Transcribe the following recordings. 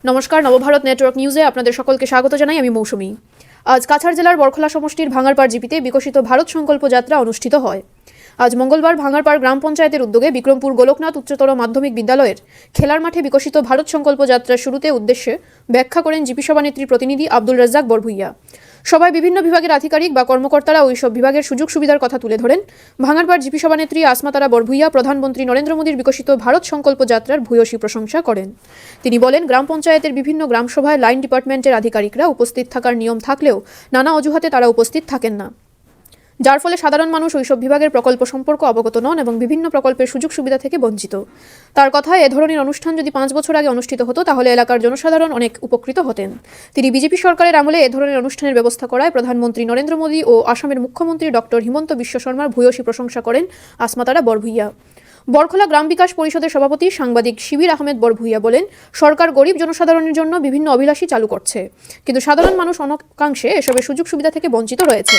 নমস্কার, নবভারত নেটওয়ার্ক নিউজে আপনাদের সকলকে স্বাগত জানাই। আমি মৌসুমী। আজ কাছাড় জেলার বরখলা সমষ্টির ভাঙারপাড় জিপিতে বিকশিত ভারত সংকল্প যাত্রা অনুষ্ঠিত হয়। আজ মঙ্গলবার ভাঙারপাড় গ্রাম পঞ্চায়েতের উদ্যোগে বিক্রমপুর গোলকনাথ উচ্চতর মাধ্যমিক বিদ্যালয়ের খেলার মাঠে বিকশিত ভারত সংকল্প যাত্রার শুরুতে উদ্দেশ্যে ব্যাখ্যা করেন জিপি সভানেত্রীর প্রতিনিধি আব্দুল রাজ্জাক বরভুইয়া। সবাই বিভিন্ন বিভাগের আধিকারিক বা কর্মকর্তারা ওইসব বিভাগের সুযোগ সুবিধার কথা তুলে ধরেন। ভাঙারপাড় জিপি সভানেত্রী আসমাতারা বরভুইয়া প্রধানমন্ত্রী নরেন্দ্র মোদীর বিকশিত ভারত সংকল্প যাত্রার ভূয়সী প্রশংসা করেন। তিনি বলেন, গ্রাম পঞ্চায়েতের বিভিন্ন গ্রামসভায় লাইন ডিপার্টমেন্টের আধিকারিকরা উপস্থিত থাকার নিয়ম থাকলেও নানা অজুহাতে তারা উপস্থিত থাকেন না, যার ফলে সাধারণ মানুষ ওইসব বিভাগের প্রকল্প সম্পর্ক অবগত নন এবং বিভিন্ন প্রকল্পের সুযোগ সুবিধা থেকে বঞ্চিত। তার কথায়, এ ধরনের অনুষ্ঠান যদি 5 বছর আগে অনুষ্ঠিত হতো তাহলে এলাকার জনসাধারণ অনেক উপকৃত হতেন। তিনি বিজেপি সরকারের আমলে এ ধরনের অনুষ্ঠানের ব্যবস্থা করায় প্রধানমন্ত্রী নরেন্দ্র মোদী ও আসামের মুখ্যমন্ত্রী ডক্টর হিমন্ত বিশ্ব শর্মার ভূয়সী প্রশংসা করেন আসমাতারা বরভুইয়া। বরখলা গ্রাম বিকাশ পরিষদের সভাপতি সাংবাদিক শিবির আহমেদ বরভুইয়া বলেন, সরকার গরিব জনসাধারণের জন্য বিভিন্ন অভিলাষী চালু করছে, কিন্তু সাধারণ মানুষ অনেকাংশে এসবের সুযোগ সুবিধা থেকে বঞ্চিত রয়েছে।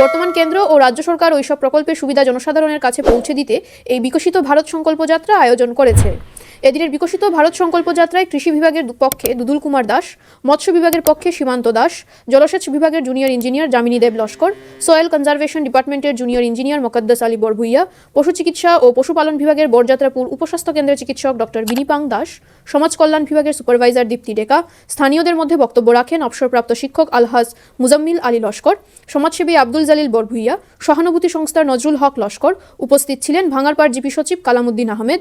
বর্তমান কেন্দ্র ও রাজ্য সরকার ওইসব প্রকল্পের সুবিধা জনসাধারণের কাছে পৌঁছে দিতে এই বিকশিত ভারত সংকল্প যাত্রা আয়োজন করেছে। এদিনের বিকশিত ভারত সংকল্প যাত্রায় কৃষি বিভাগের পক্ষে দুদুল কুমার দাস, মৎস্য বিভাগের পক্ষে সীমান্ত দাস, জলসেচ বিভাগের জুনিয়র ইঞ্জিনিয়ার যামিনী দেব লস্কর, সয়েল কনজারভেশন ডিপার্টমেন্টের জুনিয়র ইঞ্জিনিয়ার মোকাদ্দাস আলী বরভুইয়া, পশু চিকিৎসা ও পশুপালন বিভাগের বরযাত্রাপুর উপস্বাস্থ্য কেন্দ্রের চিকিৎসক ডক্টর বিনিপাং দাস, সমাজ কল্যাণ বিভাগের সুপারভাইজার দীপ্তি ডেকা, স্থানীয়দের মধ্যে বক্তব্য রাখেন অবসরপ্রাপ্ত শিক্ষক আলহাজ মুজাম্মিল আলী লস্কর, সমাজসেবী আব্দুল জালিল বরভুইয়া, সহানুভূতি সংস্থার নজরুল হক লস্কর। উপস্থিত ছিলেন ভাঙারপাড় জিপি সচিব কালামুদ্দিন আহমেদ,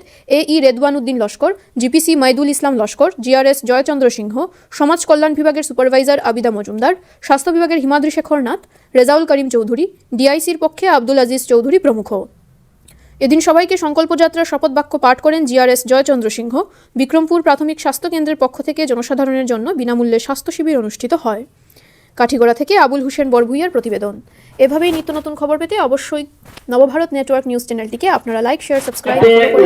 ই রেদওয়ান উদ্দিন লস্কর, জিপিসি মাইদুল ইসলাম লস্কর, জিআরএস জয়চন্দ্র সিংহ, সমাজ কল্যাণ বিভাগের সুপারভাইজার আবিদা মজুমদার, স্বাস্থ্য বিভাগের হিমাদ্রি শেখর নাথ, রেজাউল করিম চৌধুরী, ডিআইসির পক্ষে আব্দুল আজিজ চৌধুরী প্রমুখ। এদিন সবাইকে সংকল্প যাত্রার শপথ বাক্য পাঠ করেন জিআরএস জয়চন্দ্র সিংহ। বিক্রমপুর প্রাথমিক স্বাস্থ্য কেন্দ্রের পক্ষ থেকে জনসাধারণের জন্য বিনামূল্যে স্বাস্থ্য শিবির অনুষ্ঠিত হয়। কাঠিগড়া থেকে আবুল হোসেন বরভুইয়ার প্রতিবেদন। এভাবেই নিত্য নতুন খবর পেতে অবশ্যই নবভারত নেটওয়ার্ক নিউজ চ্যানেলটিকে আপনারা লাইক, শেয়ার, সাবস্ক্রাইব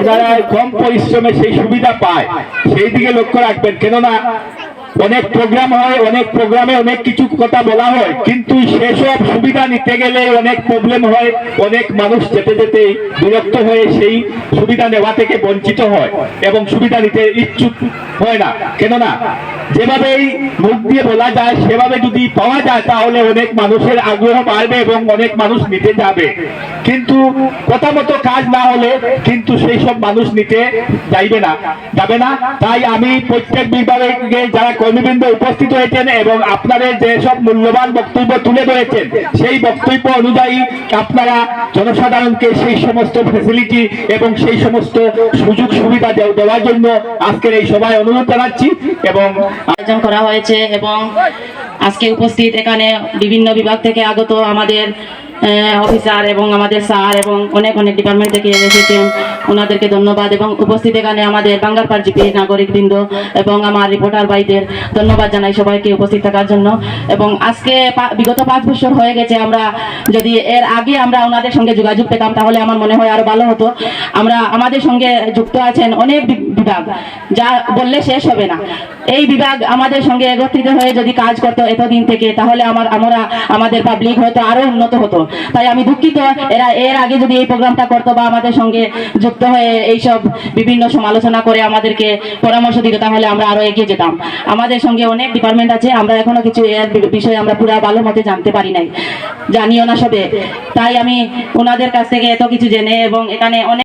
যারা কম পরিশ্রমে সেই সুবিধা পায় সেই দিকে লক্ষ্য রাখবেন। কেননা অনেক প্রোগ্রাম হয়, অনেক প্রোগ্রামে অনেক কিছু কথা বলা হয়, কিন্তু সেসব সুবিধা নিতে গেলে অনেক প্রবলেম হয়। অনেক মানুষ যেতে যেতে বিরক্ত হয়ে সেই সুবিধা নেওয়া থেকে বঞ্চিত হয় এবং সুবিধা নিতে ইচ্ছুক হয় না। কেননা যেভাবেই মুখ দিয়ে বলা যায় সেভাবে যদি পাওয়া যায় তাহলে অনেক মানুষের আগ্রহ বাড়বে এবং অনেক মানুষ নিতে যাবে, কিন্তু কথা মতো কাজ না হলে কিন্তু সেই সব মানুষ নিতে যাবে না। তাই আমি প্রত্যেক বিভাগে যারা কর্মীবৃন্দ উপস্থিত হয়েছেন এবং আপনাদের যেসব মূল্যবান বক্তব্য তুলে ধরেছেন সেই বক্তব্য অনুযায়ী আপনারা জনসাধারণকে সেই সমস্ত ফ্যাসিলিটি এবং সেই সমস্ত সুযোগ সুবিধা দেওয়ার জন্য আজকের এই সভায় অনুরোধ জানাচ্ছি। এবং আয়োজন করা হয়েছে এবং আজকে উপস্থিত এখানে বিভিন্ন বিভাগ থেকে আগত আমাদের অফিসার এবং আমাদের স্যার এবং অনেক ডিপার্টমেন্ট থেকে এসেছেন, ওনাদেরকে ধন্যবাদ। এবং উপস্থিত এখানে আমাদের ভাঙারপাড় জিপি নাগরিকবৃন্দ এবং আমার রিপোর্টার ভাইদের ধন্যবাদ জানাই সবাইকে উপস্থিত থাকার জন্য। এবং আজকে বিগত 5 বছর হয়ে গেছে, আমরা যদি এর আগে আমরা ওনাদের সঙ্গে যোগাযোগ পেতাম তাহলে আমার মনে হয় আরো ভালো হতো। আমাদের সঙ্গে যুক্ত আছেন অনেক বিভাগ, যা বললে শেষ হবে না। এই বিভাগ আমাদের সঙ্গে একত্রিত হয়ে যদি কাজ করতো এতদিন থেকে তাহলে আমাদের পাবলিক হয়তো আরো উন্নত হতো। তাই আমি দুঃখিত, এরা এর আগে যদি এই প্রোগ্রামটা করতো বা আমাদের সঙ্গে যুক্ত হয়ে এইসব বিভিন্ন সমালোচনা করে আমাদেরকে পরামর্শ দিত তাহলে আমরা আরো এগিয়ে যেতাম। আমাদের সঙ্গে অনেক ডিপার্টমেন্ট আছে, আমরা এখনো কিছু এর বিষয়ে আমরা পুরো ভালো মতে জানতে পারি নাই, জানিও না সবে। তাই আমি ওনাদের কাছ থেকে এত কিছু জেনে এবং এখানে অনেক